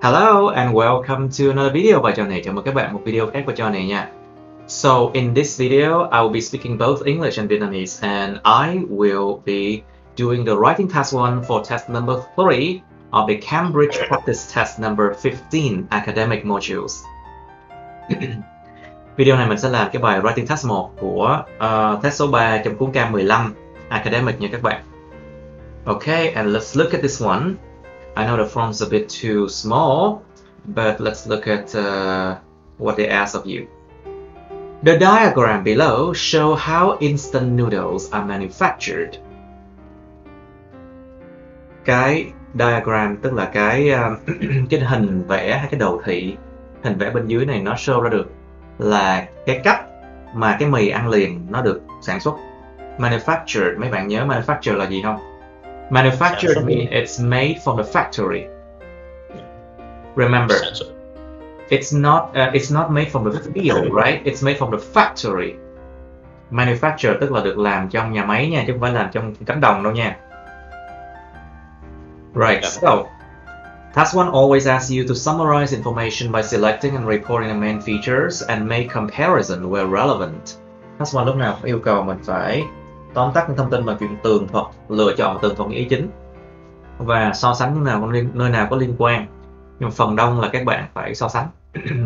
Hello and welcome to another video bài trò này. Chào mừng các bạn một video khác của trò này nha. So in this video, I will be speaking both English and Vietnamese, and I will be doing the writing task 1 for test number 3 of the Cambridge practice test number 15 academic modules. Video này mình sẽ làm cái bài writing task 1 của test số 3 trong cuốn Cam 15 academic nha các bạn. Okay, and let's look at this one. I know the font's a bit too small, but let's look at what they ask of you. The diagram below show how instant noodles are manufactured. Cái diagram tức là cái hình vẽ hay cái đồ thị, hình vẽ bên dưới này nó show ra được là cái cách mà cái mì ăn liền nó được sản xuất. Manufactured, mấy bạn nhớ manufactured là gì không? Manufactured means it's made from the factory. Remember, it's not made from the field, right? It's made from the factory. Manufactured tức là được làm trong nhà máy nha, chứ không phải làm trong cánh đồng đâu nha. Right, so task 1 always asks you to summarize information by selecting and reporting the main features and make comparison where relevant. Task 1 lúc nào cũng yêu cầu mình phải tóm tắt những thông tin và chuyện tường thuật, lựa chọn tường thuật ý chính và so sánh nơi nào có liên quan. Nhưng phần đông là các bạn phải so sánh.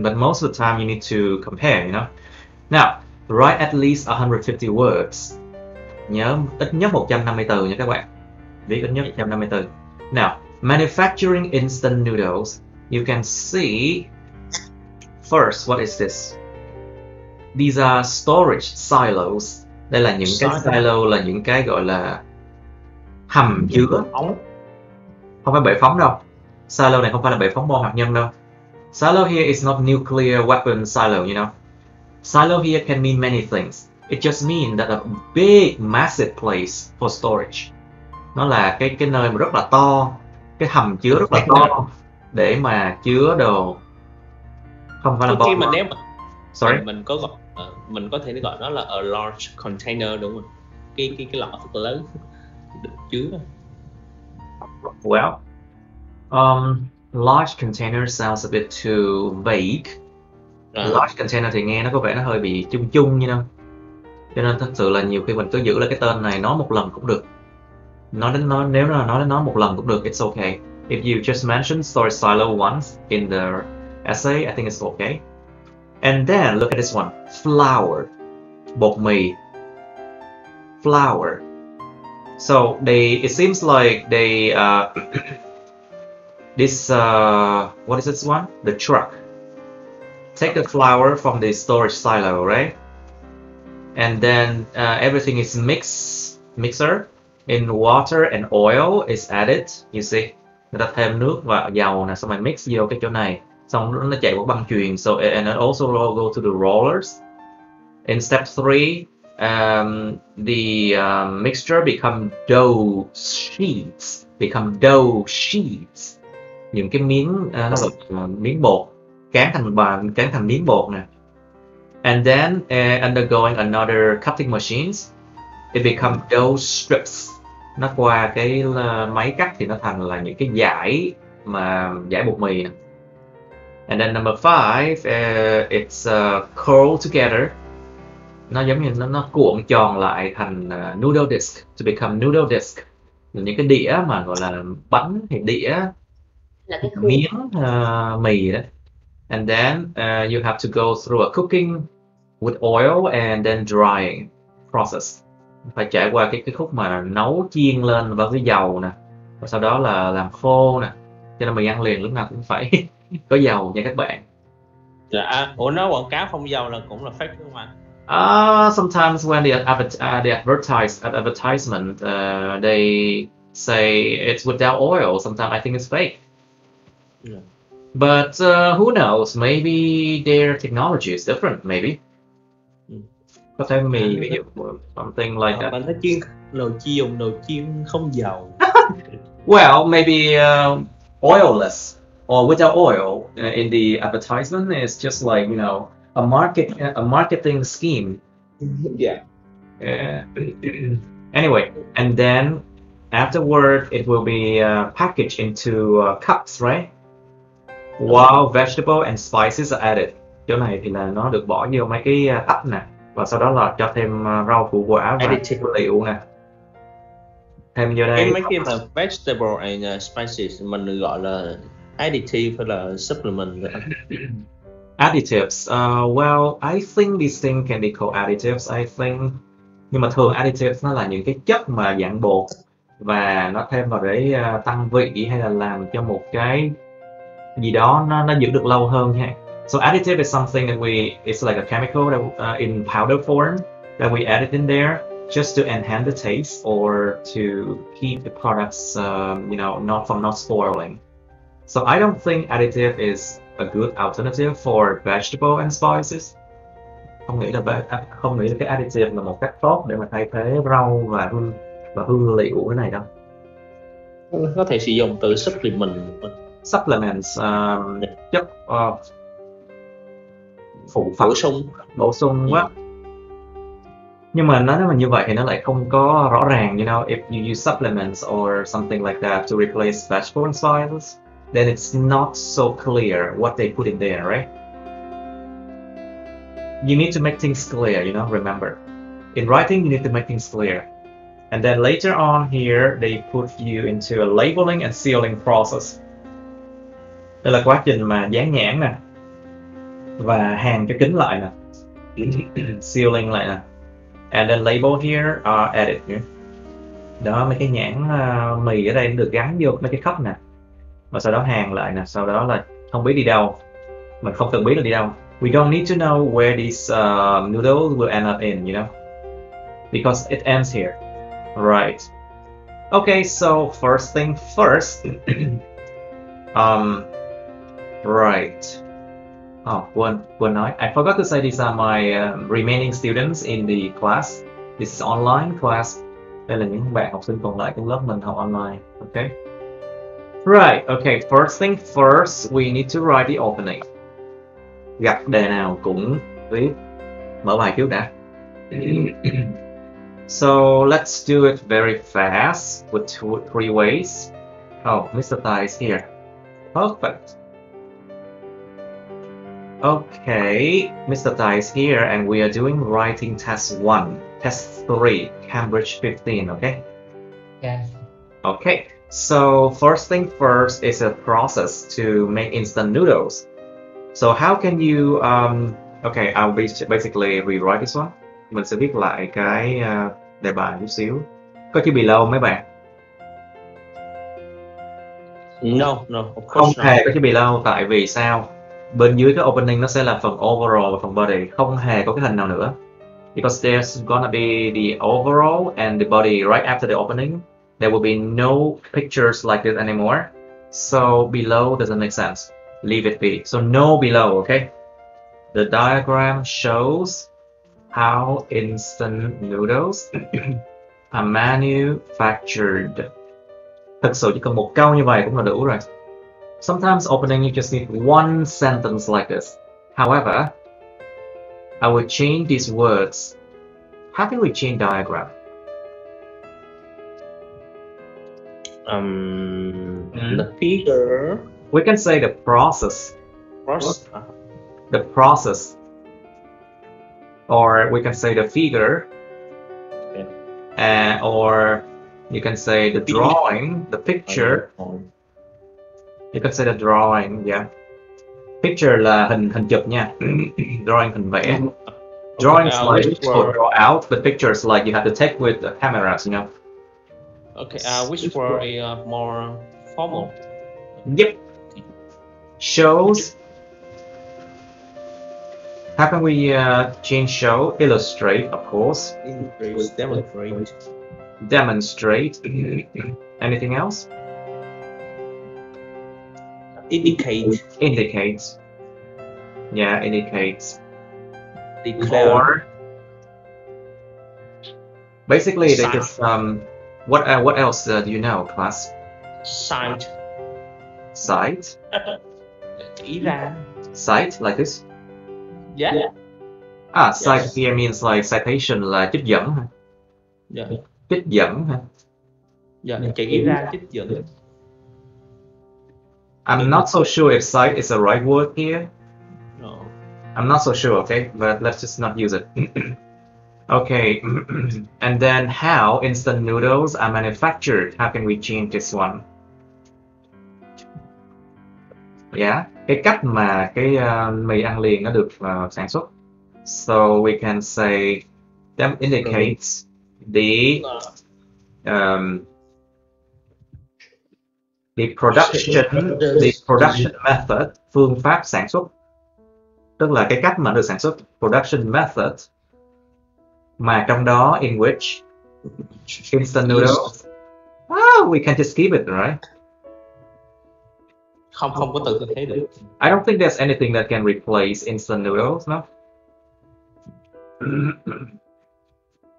But most of the time you need to compare, you know. Now, write at least 150 words. Nhớ ít nhất 150 từ nha các bạn. Viết ít nhất 150 từ. Now, manufacturing instant noodles. You can see first, what is this? These are storage silos. Đây là những cái silo, là những cái gọi là hầm chứa. Không phải bệ phóng đâu. Silo này không phải là bệ phóng bom hạt nhân đâu. Silo here is not nuclear weapon silo, you know. Silo here can mean many things. It just means that a big, massive place for storage. Nó là cái nơi mà rất là to, cái hầm chứa rất là to để mà chứa đồ. Không phải là bom. Sorry. Mình có thể gọi nó là a large container, đúng không? Cái lọ thật lớn được chứa. Well, large container sounds a bit too vague. Large container thì nghe nó có vẻ nó hơi bị chung chung như đâu. Cho nên thật sự là nhiều khi mình cứ giữ lại cái tên này, nói một lần cũng được. Nếu nó nói đến nó một lần cũng được, it's okay. If you just mention storage silo once in the essay, I think it's okay. And then look at this one, flour, bột mì, flour. So it seems like they what is this one? The truck. Take the flour from the storage silo, right? And then everything is mixer in water and oil is added. You see, người ta thêm nước và dầu nè, xong rồi mix vô cái chỗ này. Xong nó chạy qua băng chuyền, so and it also go to the rollers. In step 3, the mixture become dough sheets. Những cái miếng nó gọi miếng bột cán thành miếng bột nè. And then undergoing another cutting machines, it become dough strips. Nó qua cái máy cắt thì nó thành là những cái dải bột mì nè. And then number 5, it's curled together. Nó giống như nó cuộn tròn lại thành noodle disc, to become noodle disc. Những cái đĩa mà gọi là bánh thì đĩa là cái miếng mì đó. And then you have to go through a cooking with oil and then drying process. Phải trải qua cái khúc mà nấu chiên lên với cái dầu nè, và sau đó là làm khô nè. Cho nên mì ăn liền lúc nào cũng phải có dầu nha các bạn. Dạ, nó quảng cáo không dầu là cũng là fake đúng không ạ? Sometimes when the advertisement they say it's without oil. Sometimes I think it's fake. Yeah. But who knows? Maybe their technology is different. Maybe. Có thể mì ví dụ something like that. Bạn thấy nồi chiên không dầu. Well, maybe oilless or without oil in the advertisement is just like, you know, a marketing scheme. Yeah. Anyway, and then afterward it will be packaged into cups, right? While vegetable and spices are added. Chỗ này thì là nó được bỏ vô mấy cái ấp nè, và sau đó là cho thêm rau củ quả và Additive. nguyên liệu nè. Thêm vô đây. Mấy cái mà vegetable and spices mình gọi là additive hay là supplement. Additives. Well, I think these things can be called additives, I think. Nhưng mà thường additives nó là những cái chất mà dạng bột và nó thêm vào để tăng vị hay là làm cho một cái gì đó nó giữ được lâu hơn ha. So additive is something that it's like a chemical that in powder form that we add it in there just to enhance the taste or to keep the products not spoiling. So I don't think additive is a good alternative for vegetable and spices. Không nghĩ là cái additive là một cách tốt để mà thay thế rau và hương liệu cái này đâu. Có thể sử dụng từ Supplements, chất phụ phẩm bổ sung quá. Nhưng mà nếu mà như vậy thì nó lại không có rõ ràng, if you use supplements or something like that to replace vegetable and spices, then it's not so clear what they put in there, right? You need to make things clear, remember. In writing, you need to make things clear. And then later on here, they put you into a labeling and sealing process. Đây là quá trình mà dán nhãn nè và hàn cho kín lại nè, sealing lại nè, and then label here are added here. Đó, mấy cái nhãn mì ở đây nó được gắn vô mấy cái cup nè, và sau đó hàn lại nè, sau đó là không biết đi đâu, mình không cần biết là đi đâu. We don't need to know where these noodles will end up in, because it ends here, right? Okay, so first thing first. Right. Oh, quên nói. I forgot to say these are my remaining students in the class. This is online class. Đây là những bạn học sinh còn lại trong lớp mình học online. Okay. Right. Okay. First thing first, we need to write the opening. Gặp đề nào cũng viết. Mở bài trước đã. So let's do it very fast with three ways. Oh, Mr. Tai is here. Perfect. Okay, Mr. Tai is here and we are doing writing test 1, test 3, Cambridge 15, okay? Yeah. Okay, so first thing first is a process to make instant noodles. So how can you, okay, I'll basically rewrite this one. Mình sẽ viết lại cái đề bài chút xíu. Có chữ below mấy bạn? No, không hề có chữ below, tại vì sao? Bên dưới cái opening nó sẽ là phần overall và phần body, không hề có cái hình nào nữa. Because there's gonna be the overall and the body right after the opening. There will be no pictures like this anymore. So below doesn't make sense. Leave it be. So no below, okay? The diagram shows how instant noodles are manufactured. Thực sự chỉ cần một câu như vậy cũng là đủ rồi. Sometimes opening you just need one sentence like this. However, I will change these words. How can we change diagram? The figure. We can say the process. The process. Or we can say the figure. Okay. Or you can say the drawing, the picture. You can say the drawing, yeah. Picture là hình chụp nha. Drawing hình vẽ. Drawing is like to draw out, but pictures like you have to take with the cameras, Okay, which word is more formal? Yep. Shows. How can we change show? Illustrate, of course. Demonstrate. Demonstrate. Anything else? Indicate. Indicates. Yeah, indicates. Declare. Or basically they just what else do you know, class? Cite. Cite. Ý ra. Cite like this. Yeah. Cite here means like citation là trích dẫn hả? Yeah. Trích dẫn hả? Yeah, chỉ ý ra trích dẫn. I'm not so sure if site is the right word here. No. I'm not so sure, okay? But let's just not use it. Okay, and then how instant noodles are manufactured? How can we change this one? Yeah, cái cách mà cái mì ăn liền nó được sản xuất. So we can say that indicates the production method, phương pháp sản xuất, tức là cái cách mà được sản xuất, production method, mà trong đó in which instant noodles. We can just keep it, right? Không có từ thay thế được. I don't think there's anything that can replace instant noodles, no?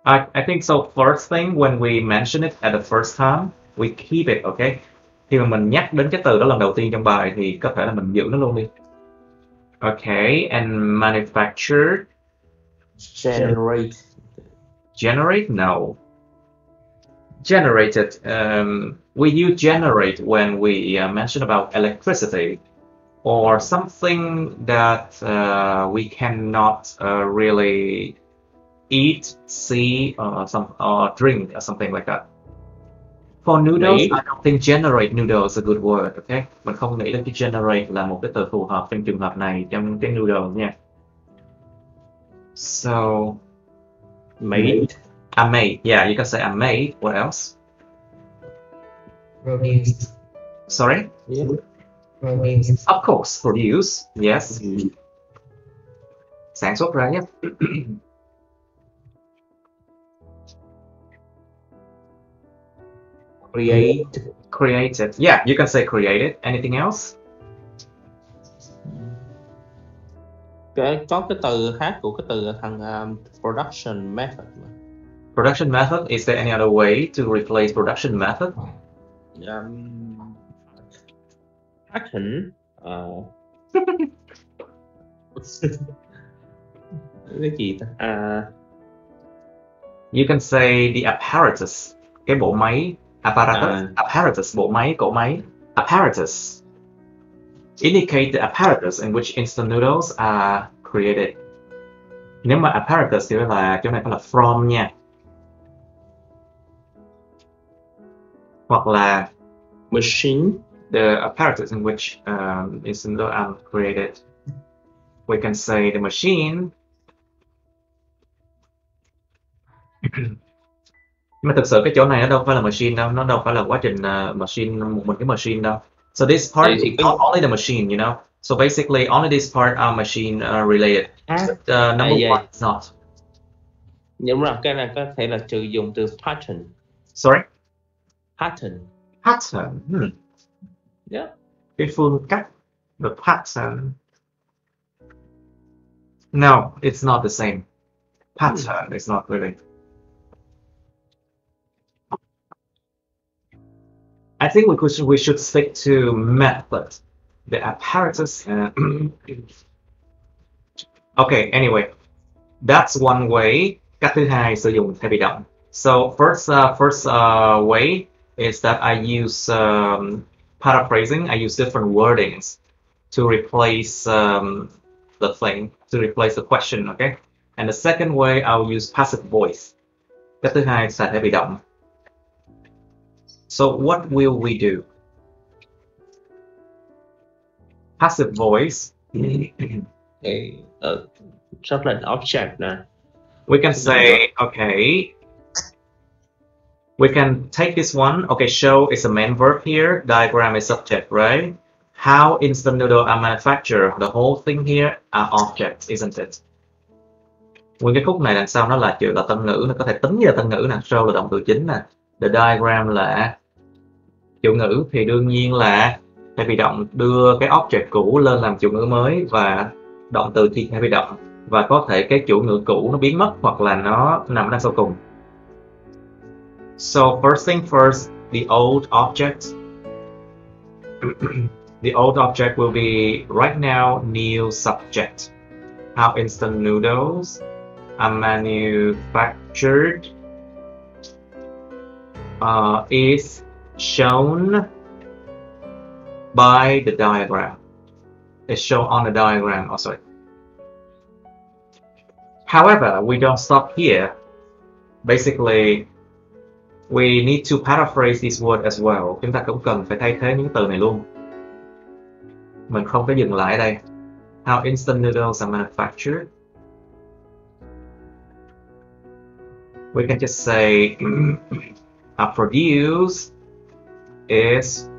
I think so. First thing, when we mention it at the first time, we keep it, okay? Khi mà mình nhắc đến cái từ đó lần đầu tiên trong bài thì có thể là mình giữ nó luôn đi. Okay, and manufactured. Generate? No. Generated. We use generate when we mention about electricity or something that we cannot really eat, see, or drink, or something like that. For noodles, I don't think generate noodles is a good word, okay? Mình không nghĩ là cái generate là một cái từ phù hợp trong trường hợp này trong cái noodle nha. So, made. I made. Yeah, you can say I made. What else? Produced. Sorry? Yeah. Produced. Of course, produce. Yes. Sản xuất ra nhé. Created. Yeah, you can say created. Anything else? Có cái từ khác của cái từ thằng production method. Production method. Is there any other way to replace production method? Pattern. Cái gì ta? You can say the apparatus. Cái bộ máy. Apparatus. Bộ máy, cỗ máy. Apparatus. Indicate the apparatus in which instant noodles are created. Nếu mà apparatus thì là chỗ này phải là from nha. Hoặc là machine. The apparatus in which instant noodles are created. We can say the machine. Nhưng mà thực sự cái chỗ này nó đâu phải là machine đâu, nó đâu phải là quá trình machine, một cái machine đâu. So this part is only the machine, you know. So basically, only this part are machine related. But number one is not. Nhưng mà cái này có thể là trừ dùng từ pattern. Sorry? Pattern. Pattern. Yeah. Cái phương cách. The pattern. No, it's not the same. Pattern is not really. I think we should stick to method, the apparatus. Okay, anyway, that's one way. Cách thứ hai sử dụng thể bị động. So first way is that I use paraphrasing. I use different wordings to replace the thing, to replace the question. Okay, and the second way I'll use passive voice. Cách thứ hai là thể bị động. So what will we do? Passive voice. Rất là object nè. We can say, okay, we can take this one. Okay, show is a main verb here. Diagram is subject, right? How instant noodle are manufactured. The whole thing here are objects, isn't it? Nguyên cái khúc này đằng sau nó là chữ là tân ngữ, nó có thể tính như là tân ngữ nè. Show là động từ chính nè. The diagram là chủ ngữ, thì đương nhiên là thể bị động đưa cái object cũ lên làm chủ ngữ mới và động từ thì thể bị động, và có thể cái chủ ngữ cũ nó biến mất hoặc là nó nằm đằng sau cùng. So first thing first, the old object. The old object will be right now new subject. How instant noodles are manufactured is shown by the diagram. It's shown on the diagram also. However, we don't stop here. Basically, we need to paraphrase this word as well. Chúng ta cũng cần phải thay thế những từ này luôn. Mình không có dừng lại ở đây. How instant noodles are manufactured. We can just say produce is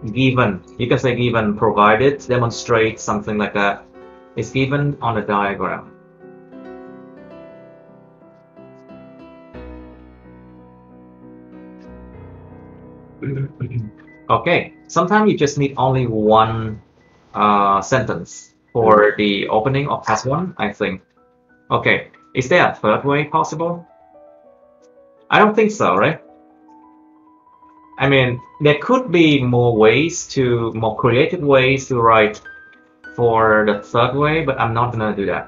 given. You can say given, provided, demonstrate, something like that. It's given on the diagram. Okay, sometimes you just need only one sentence for the opening of task 1, I think. Okay, is there a third way possible? I don't think so, right? I mean, there could be more creative ways to write for the third way, but I'm not gonna do that.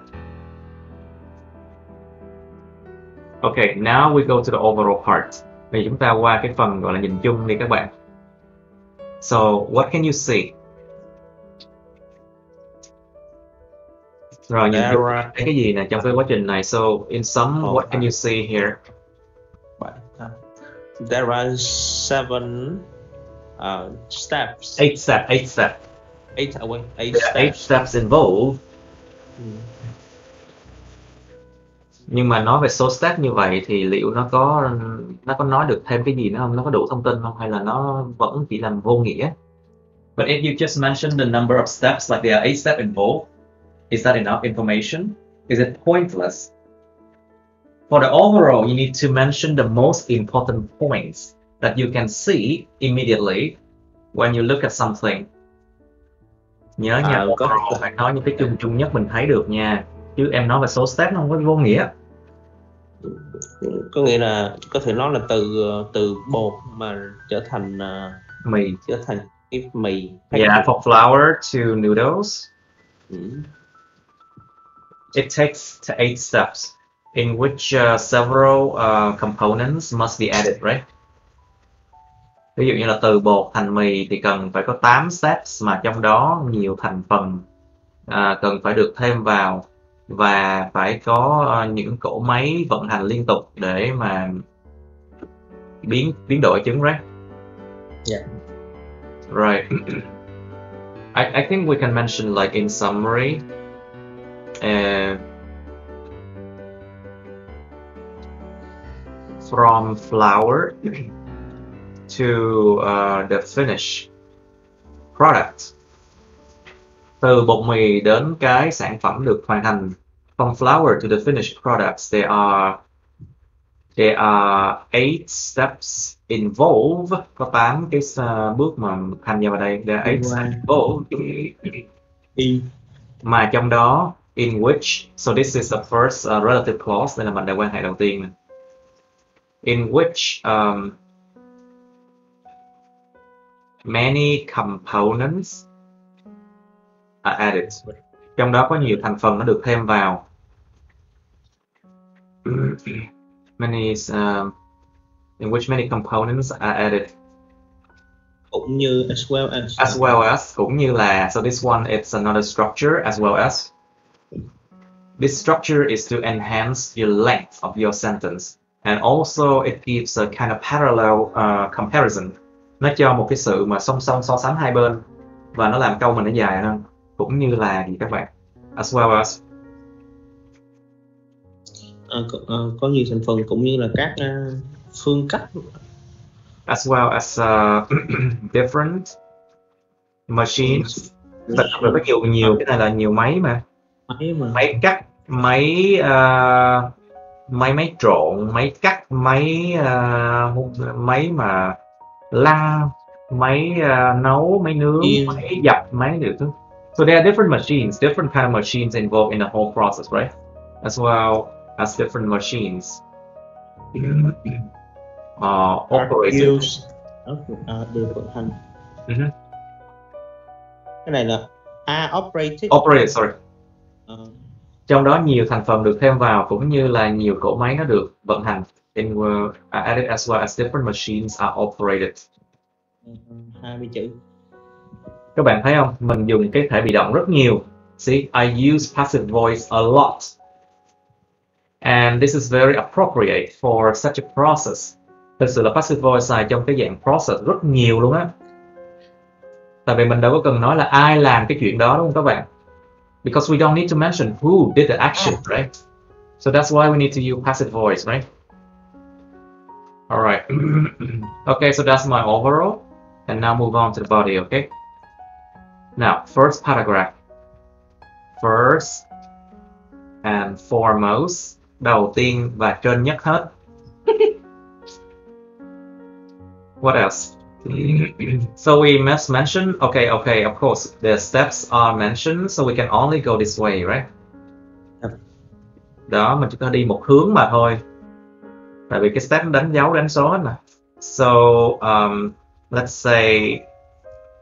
Okay, now we go to the overall part. Bây giờ chúng ta qua cái phần gọi là nhìn chung đi các bạn. So, what can you see? Rồi, nhìn chung cái gì nè trong cái quá trình này? So, in sum, what can you see here? There are 7 steps. 8 steps. 8 steps. 8 steps involved. Nhưng mà nói về số step như vậy thì liệu nó có nói được thêm cái gì nữa không? Nó có đủ thông tin không? Hay là nó vẫn chỉ làm vô nghĩa? But if you just mention the number of steps, like there are 8 steps involved, is that enough information? Is it pointless? For the overall, you need to mention the most important points that you can see immediately when you look at something. Nhớ nha, phải nói những cái chung nhất mình thấy được nha. Chứ em nói về số step nó không có vô nghĩa. Có nghĩa là có thể nói là từ bột mà trở thành mì, trở thành cái mì. Yeah, for flour to noodles. It takes 8 steps in which several components must be added, right? Ví dụ như là từ bột thành mì thì cần phải có 8 steps mà trong đó nhiều thành phần cần phải được thêm vào và phải có những cỗ máy vận hành liên tục để mà biến đổi trứng, right? Yeah. Right. I think we can mention like in summary. From flour to the finished product. Từ bột mì đến cái sản phẩm được hoàn thành. From flour to the finished products, there are 8 steps involved. Có 8 cái bước mà tham gia vào đây. There are 8 steps involved. Mà trong đó, in which, so this is the first relative clause, đây là mệnh đề quan hệ đầu tiên. In which many components are added. Trong đó có nhiều thành phần nó được thêm vào. In which many components are added. Cũng như as well as cũng như là, so this one it's another structure as well as. This structure is to enhance your length of your sentence and also it gives a kind of parallel comparison. Nó cho một cái sự mà song song so sánh hai bên và nó làm câu mình nó dài hơn. Cũng như là gì các bạn? As well as. Có nhiều thành phần cũng như là các phương cách. As well as different machines. Thật ra có nhiều cái này là nhiều máy mà. Máy cắt, máy trộn, máy cắt, máy mà lăn, máy nấu, máy nướng, máy dập, máy điều thứ. So there are different machines, different kind of machines involved in the whole process, right? As well as different machines. Operators. Được vận hành. Cái này là operated. Operated, sorry. Trong đó nhiều thành phần được thêm vào cũng như là nhiều cỗ máy nó được vận hành. Added as well as different machines are operated. 20 chữ. Các bạn thấy không? Mình dùng cái thể bị động rất nhiều. See, I use passive voice a lot. And this is very appropriate for such a process. Thực sự là passive voice xài trong cái dạng process rất nhiều luôn á. Tại vì mình đâu có cần nói là ai làm cái chuyện đó đúng không các bạn? Because we don't need to mention who did the action, right? So that's why we need to use passive voice, right? Alright. Okay, so that's my overall. And now move on to the body, okay? Now, first paragraph. First and foremost. Đầu tiên và trên nhất hết. What else? So we must mention, okay, of course, the steps are mentioned, so we can only go this way, right? Đó, mình chỉ có đi một hướng mà thôi. Tại vì cái step đánh dấu đánh số hết mà. So, let's say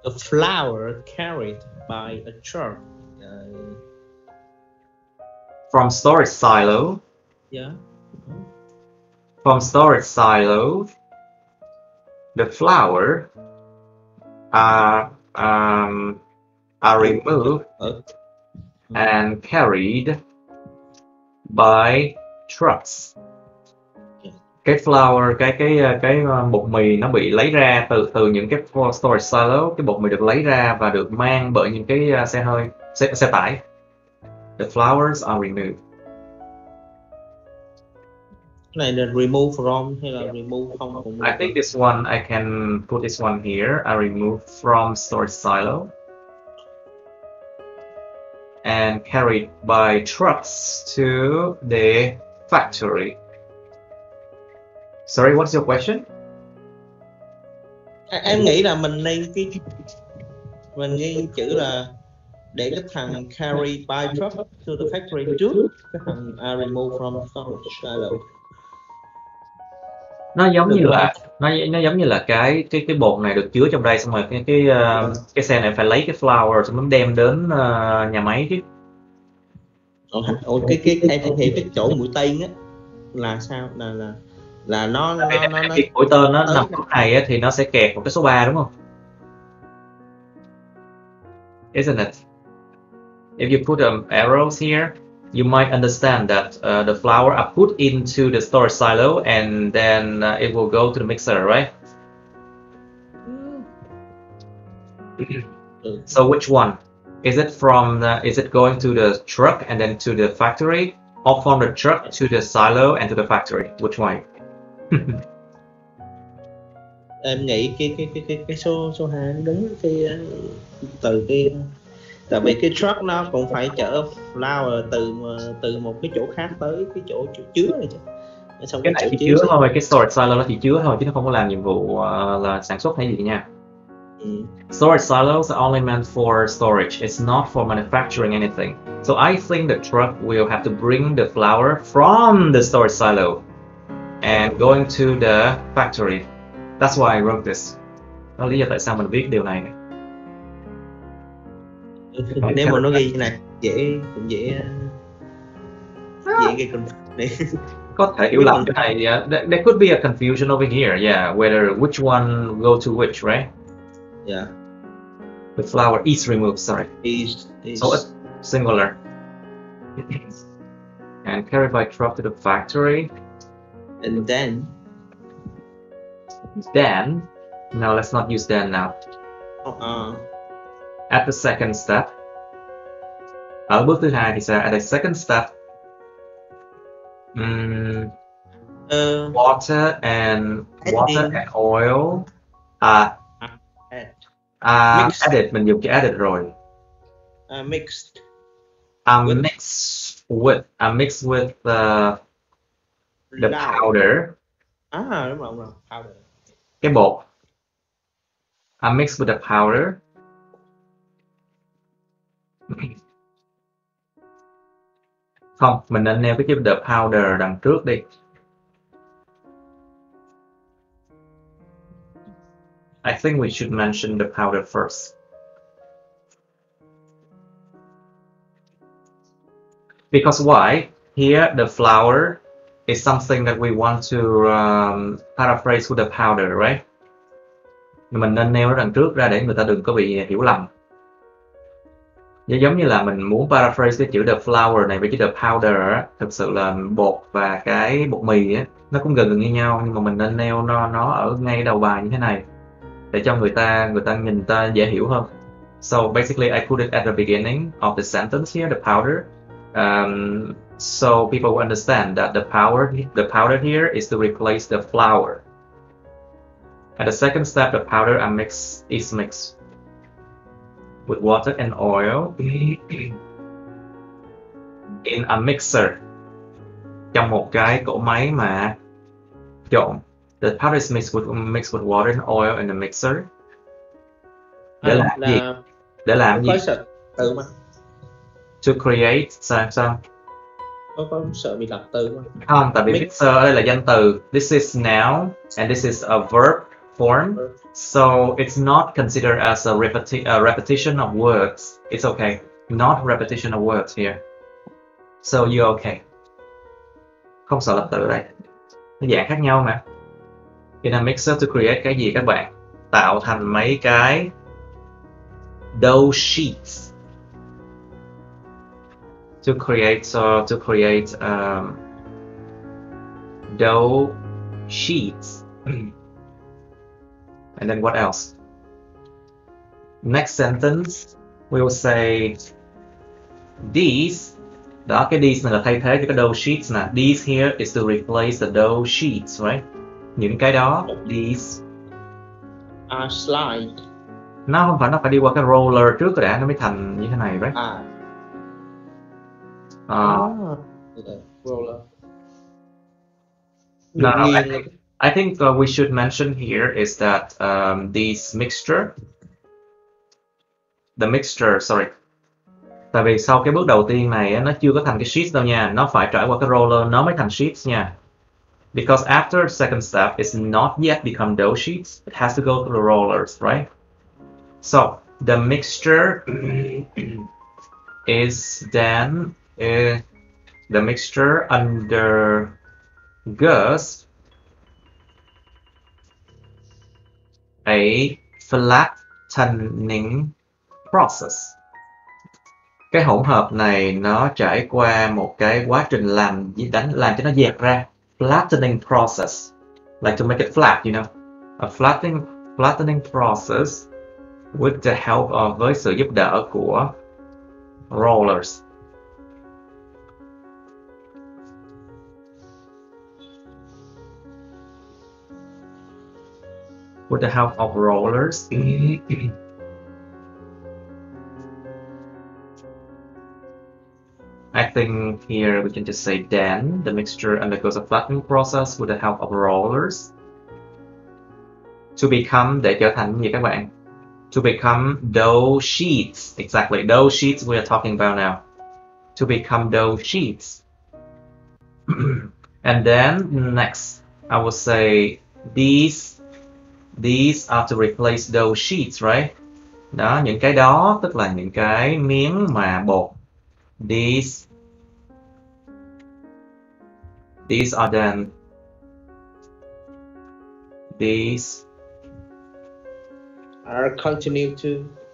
A flower carried by a truck. From storage silo. Yeah. From storage silo, the flower are removed and carried by trucks. Cái flour, cái bột mì nó bị lấy ra từ những cái storage silo, cái bột mì được lấy ra và được mang bởi những cái xe tải. The flowers are removed. Cái này là remove from hay là remove không? I think this one I can put this one here. I remove from storage silo and carried by trucks to the factory. Sorry, what's your question? Em nghĩ là mình nên ghi chữ là để cái thằng carry by truck to the factory trước cái thằng remove from storage silo. Nó giống như là cái bột này được chứa trong đây, xong rồi cái xe này phải lấy cái flour xong nó đem đến nhà máy chứ. Em hiểu cái chỗ mũi tên á là sao, là nó cái mũi tên nó nằm lúc này á, thì nó sẽ kẹt một cái số 3 đúng không? Isn't it? If you put arrows here, you might understand that the flour are put into the storage silo and then it will go to the mixer, right? So which one? Is it is it going to the truck and then to the factory, or from the truck to the silo and to the factory? Which one? Em nghĩ cái số 2 đúng tại vì cái truck nó cũng phải chở flour từ một cái chỗ khác tới cái chỗ chứa này chứ. Xong cái này chỉ chứa thôi, cái storage silo nó chỉ chứa thôi chứ nó không có làm nhiệm vụ là sản xuất hay gì nha. Storage silos are only meant for storage. It's not for manufacturing anything. So I think the truck will have to bring the flour from the storage silo and going to the factory. That's why I wrote this. Đó là lý do tại sao mình viết điều này. Nếu mà nó ghi như này cũng dễ gây confusion. Có thể hiểu lầm cái này. There could be a confusion over here. Yeah, whether which one go to which, right? Yeah. The flour is removed. Sorry. Is. So it's singular. And carried by truck to the factory. And then. No, let's not use then now. At the second step. Ở bước thứ hai thì sao? At the second step, water and oil are added. Mình dùng cái added rồi. Mixed. Mixed with the powder. Đúng rồi, powder. Cái bột. Mixed with the powder. Không, mình nên nêu cái chữ the powder đằng trước đi. I think we should mention the powder first. Because why? Here the flour is something that we want to paraphrase with the powder, right? Mình nên nêu nó đằng trước ra để người ta đừng có bị hiểu lầm. Giống như là mình muốn paraphrase cái chữ the flour này với chữ the powder á, thực sự là bột và cái bột mì á nó cũng gần như nhau, nhưng mà mình nên nêu nó ở ngay đầu bài như thế này để cho người ta nhìn ta dễ hiểu hơn. So basically I put it at the beginning of the sentence here, the powder, so people will understand that the powder here is to replace the flour. At the second step, the powder is mixed with water and oil in a mixer, trong một cái cỗ máy mà trộn. The powder is mixed with water and oil in a mixer. Để làm gì? Để làm gì? Có sợ từ mà. To create sao? Có sợ bị lặp từ mà. Không, tại vì mixer ở đây là danh từ. This is noun and this is a verb form. So it's not considered as a repetition of words. It's okay. Not repetition of words here. So you're okay. Không sợ lặp từ ở đây. Nó dạng khác nhau mà. In a mixer to create cái gì các bạn? Tạo thành mấy cái dough sheets. To create dough sheets. And then what else? Next sentence, we will say these. Đó, cái these này là thay thế cho cái dough sheets nè. These here is to replace the dough sheets, right? Những cái đó, these are slide. Nó không phải, nó phải đi qua cái roller trước rồi đã nó mới thành như thế này, right? Roller. No, I think we should mention here is that the mixture, sorry. Tại vì sau cái bước đầu tiên này nó chưa có thành cái sheets đâu nha, nó phải trải qua cái roller nó mới thành sheets nha. Because after second step, it's not yet become dough sheets. It has to go through the rollers, right? So the mixture is then the mixture undergoes a flattening process. Cái hỗn hợp này nó trải qua một cái quá trình làm cho nó dẹt ra. Flattening process, like to make it flat, you know, a flattening process with the help of, với sự giúp đỡ của rollers. With the help of rollers. I think here we can just say then the mixture undergoes a flattening process with the help of rollers to become, để trở thành gì các bạn? To become dough sheets. Exactly, dough sheets we are talking about now. To become dough sheets. And then next, I will say these are to replace dough sheets, right? Đó, những cái đó tức là những cái miếng mà bột. These are then these are continue to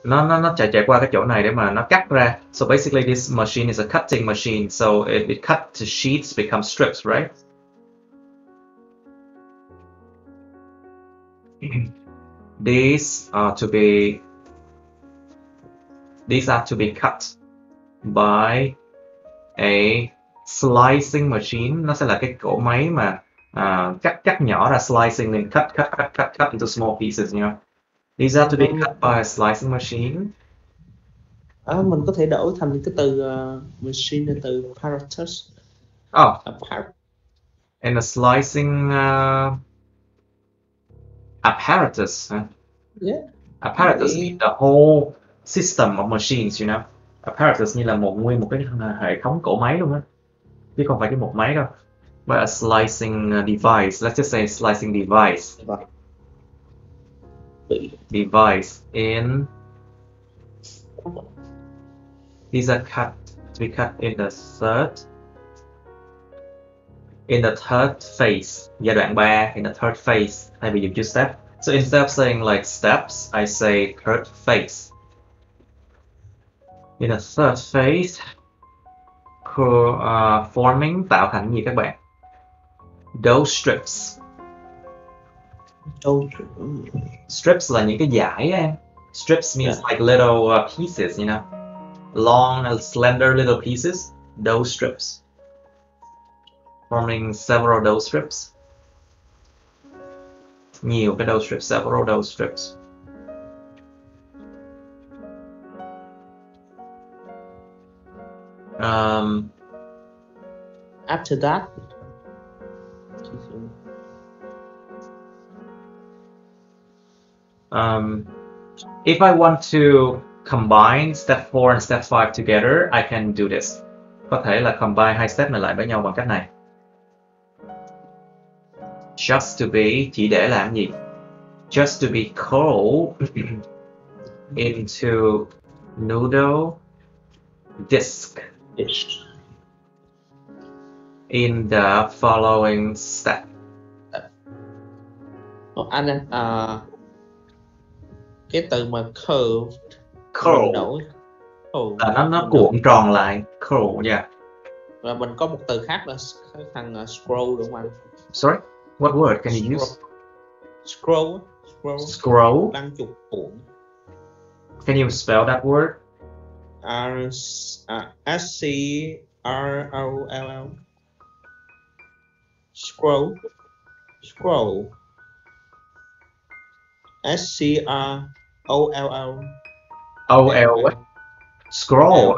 nó chạy qua cái chỗ này để mà nó cắt ra. So basically this machine is a cutting machine, so it cut the sheets become strips, right? These are to be cut by a slicing machine. Nó sẽ là cái cỗ máy mà cắt nhỏ ra, slicing and cut into small pieces, you know. These are to be cut by a slicing machine. Mình có thể đổi thành cái từ machine là từ apparatus. And a slicing apparatus. Yeah. Apparatus means the whole system of machines, you know. Apparatus như là nguyên một cái hệ thống cỗ máy luôn á, chứ không phải cái một máy đâu. But a slicing device, let's just say slicing device. Device in these are to be cut in the third phase, giai đoạn 3, in the third phase, thay vì dùng chữ step. So instead of saying like steps, I say third phase. In the third phase, forming tạo thành gì các bạn? Those strips. Strips là những cái dải em. Strips means like little pieces, you know, long, slender little pieces. Those strips, forming several those strips. Nhiều cái those strips, several those strips. After that, if I want to combine step 4 and step 5 together, I can do this. Có thể là combine hai step này lại với nhau bằng cách này. Just to be, chỉ để làm gì? Just to be cold into noodle disk in the following step. Anh cái từ mà curved, Curl là nó cuộn tròn lại. Curl, yeah. Và mình có một từ khác là thằng scroll đúng không anh? Sorry, what word can you use? Scroll. Đang trục cuộn. Can you spell that word? S-C-R-O-L-L. Scroll. S-C-R-O-L-L. O-L. Scroll.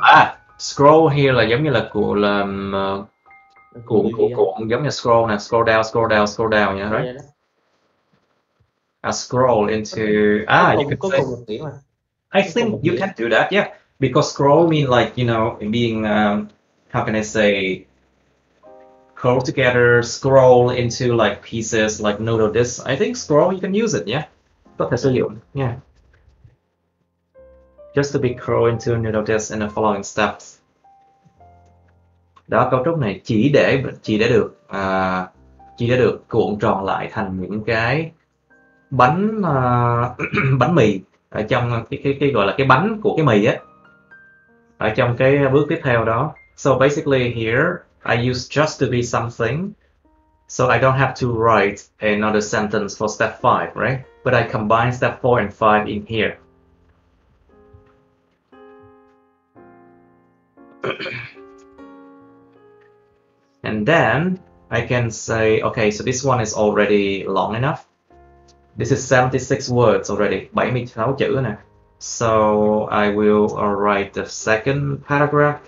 Scroll here là giống như là cuộn giống như scroll nè, scroll down nha, right? Scroll into you could say. I think you can do that, yeah, because scroll mean like, you know, being how can I say, curl together, scroll into like pieces like noodle disc. I think scroll you can use it, yeah. Có thể sử dụng, yeah. Just to be curl into noodle disc in the following steps. Đó, cấu trúc này chỉ để được cuộn tròn lại thành những cái bánh bánh mì ở trong cái gọi là cái bánh của cái mì á, ở trong cái bước tiếp theo đó. So basically here I use just to be something, so I don't have to write another sentence for step 5, right? But I combine step 4 and 5 in here. And then I can say, okay, so this one is already long enough. This is 76 words already, 76 chữ nè. So I will write the second paragraph.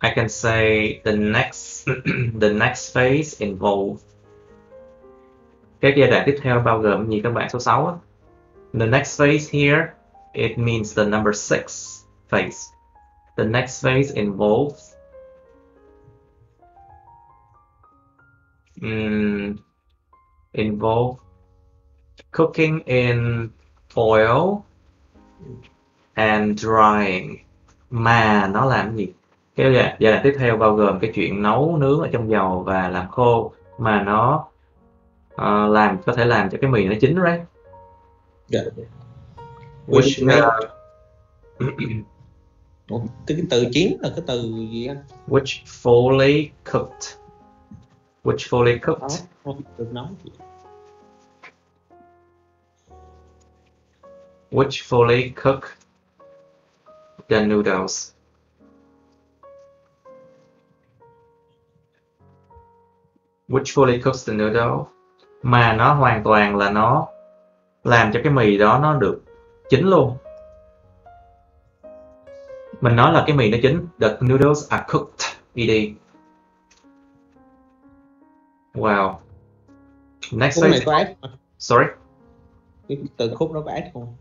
I can say the next phase involve. Cái giai đoạn tiếp theo bao gồm gì các bạn? Số 6 á. The next phase here, it means the number 6 phase. The next phase involves cooking in oil and drying. Mà nó làm gì? Cái giai đoạn tiếp theo bao gồm cái chuyện nấu nướng ở trong dầu và làm khô, mà nó có thể làm cho cái mì nó chín, right? Yeah. Cái từ chín là cái từ gì anh? Which fully cooked. Which fully cooked. Được nấu. Which fully cooked the noodles. Which fully cooks the noodle. Mà nó hoàn toàn là nó làm cho cái mì đó nó được chín luôn. Mình nói là cái mì nó chín. The noodles are cooked. ED. Wow. Next phase. Sorry. Cái từ khúc nó có S không?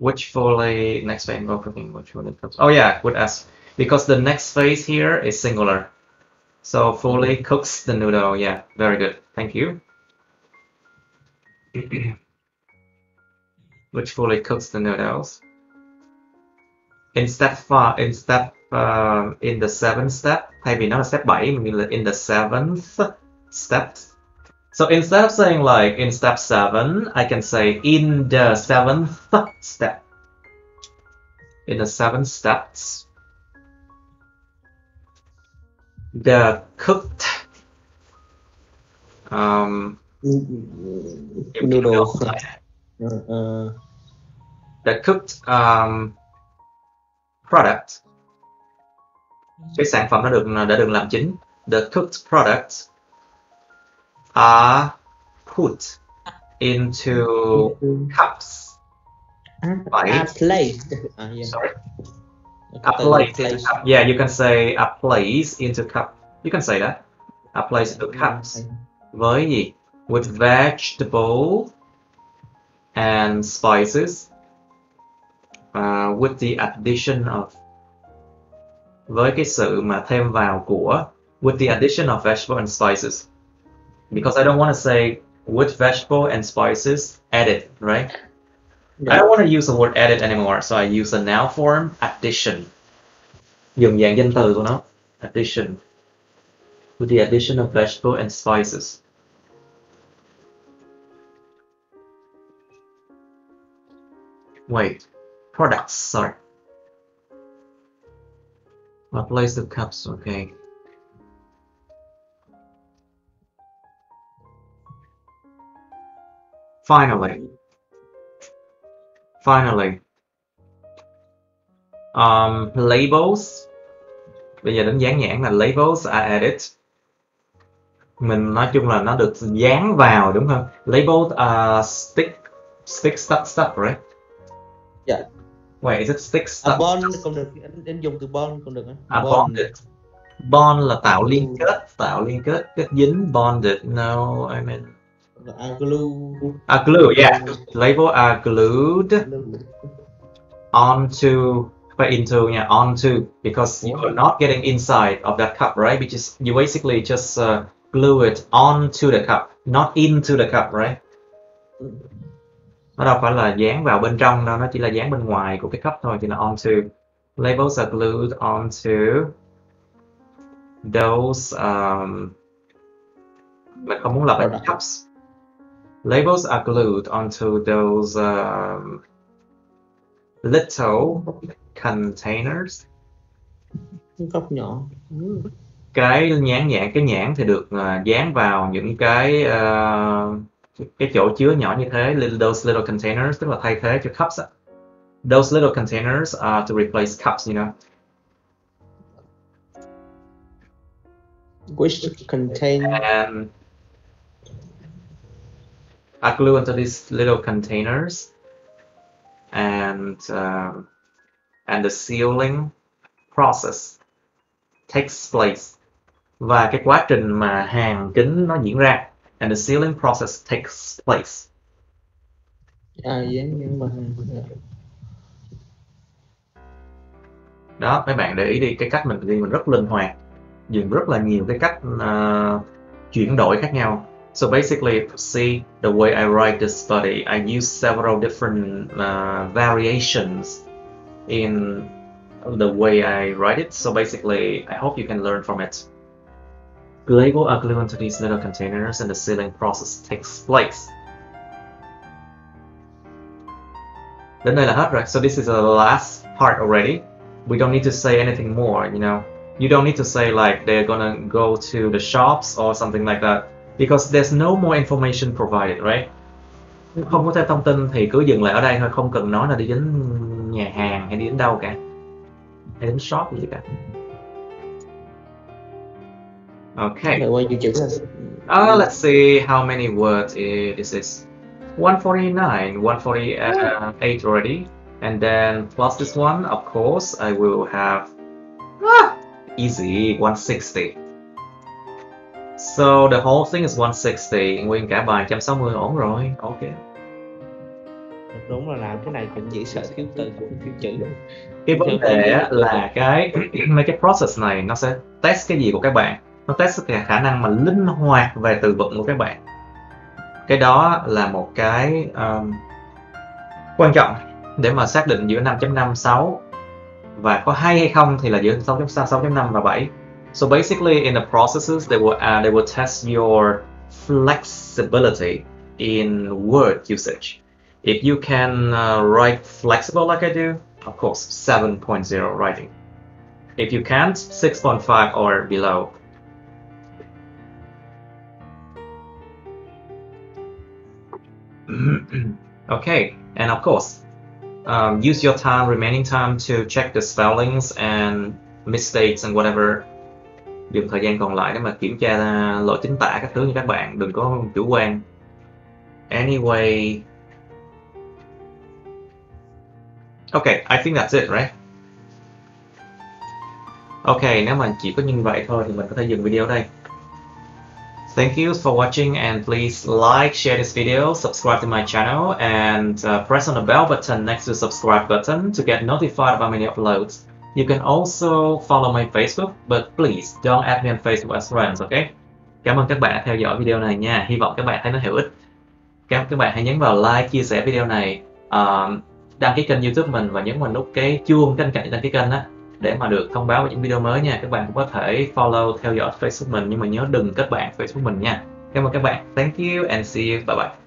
Which fully next phase involves cooking. Which fully cooks. Oh yeah, good ask. Because the next phase here is singular. So fully cooks the noodle. Yeah, very good. Thank you. Which fully cooks the noodles. In step 5, in the 7th step, thay vì nó là step 7, mình là in the 7th step. So instead of saying like in step 7, I can say in the 7th step. In the 7 steps, the cooked noodle. The cooked product. Cái sản phẩm đã được làm chín. The cooked products are put into cups. A place. Sorry. A place. Yeah, you can say a place into cup. You can say that. A place into cups. Với gì? With vegetable and spices. With the addition of. Với cái sự mà thêm vào của. With the addition of vegetable and spices. Because I don't want to say with vegetable and spices added, right? I don't want to use the word added anymore, so I use the noun form addition. Dùng dạng danh từ của nó. Addition. With the addition of vegetable and spices. Wait. Products, sorry. Replace the cups, okay. Finally, labels. Bây giờ đến dán nhãn là labels are added. Mình nói chung là nó được dán vào, đúng không? Labels are stick stuff, right? Yeah. Wait, is it stick stuff? Bond còn được, anh dùng từ bond còn được á. Bonded. Bond là tạo liên kết, kết dính. Bonded, no, I mean. Glue, yeah. Label are glued onto, into, yeah, onto, because you are not getting inside of that cup, right? Because you basically just glue it onto the cup, not into the cup, right? Nó đâu phải là dán vào bên trong đâu, nó chỉ là dán bên ngoài của cái cup thôi, chỉ là onto. Labels are glued onto those, mình không muốn lặp lại cups. Labels are glued onto those little containers. Cốc nhỏ. Cái nhãn thì được dán vào những cái chỗ chứa nhỏ như thế. Those little containers, tức là thay thế cho cups. Those little containers are to replace cups, you know. Which contain. And I glue into these little containers, and the sealing process takes place. Và cái quá trình mà hàn kín nó diễn ra, and the sealing process takes place. Đó, mấy bạn để ý đi, cái cách mình ghi mình rất linh hoạt, dùng rất là nhiều cái cách chuyển đổi khác nhau. So basically, to see the way I write this study, I use several different variations in the way I write it. So basically, I hope you can learn from it. Labels are glued into these little containers, and the sealing process takes place. Đến đây là hết rồi. So this is the last part already. We don't need to say anything more, you know. You don't need to say like they're gonna go to the shops or something like that. Because there's no more information provided, right? Không có thêm thông tin thì cứ dừng lại ở đây thôi, không cần nói là đi đến nhà hàng hay đi đến đâu cả, hay đến shop gì cả. Okay. Let's see how many words this is. 149, 148 already, and then plus this one, of course, I will have easy 160. So the whole thing is 160, nguyên cả bài 160 ổn rồi, ok. Đúng là làm cái này cũng dễ sợ thiếu từ, thiếu chữ. Cái vấn đề là mấy cái process này nó sẽ test cái gì của các bạn? Nó test cái khả năng mà linh hoạt về từ vựng của các bạn. Cái đó là một cái quan trọng để mà xác định giữa 5.5, 6 và có hay hay không thì là giữa 6.5 và 7. So basically, in the processes, they will test your flexibility in word usage. If you can write flexible like I do, of course 7.0 writing. If you can't, 6.5 or below. Okay, and of course, use your remaining time to check the spellings and mistakes and whatever. Dùng thời gian còn lại để mà kiểm tra lỗi chính tả các thứ như các bạn, đừng có chủ quan. Anyway, okay, I think that's it, right? Okay, nếu mà chỉ có như vậy thôi thì mình có thể dừng video ở đây. Thank you for watching, and please like, share this video, subscribe to my channel, and press on the bell button next to the subscribe button to get notified about my new uploads. You can also follow my Facebook, but please don't add me on Facebook as friends, okay? Cảm ơn các bạn đã theo dõi video này nha. Hy vọng các bạn thấy nó hữu ích. Các bạn hãy nhấn vào like, chia sẻ video này, đăng ký kênh YouTube mình và nhấn vào nút cái chuông bên cạnh đăng ký kênh á, để mà được thông báo về những video mới nha. Các bạn cũng có thể follow theo dõi Facebook mình, nhưng mà nhớ đừng kết bạn Facebook mình nha. Cảm ơn các bạn. Thank you and see you. Bye bye.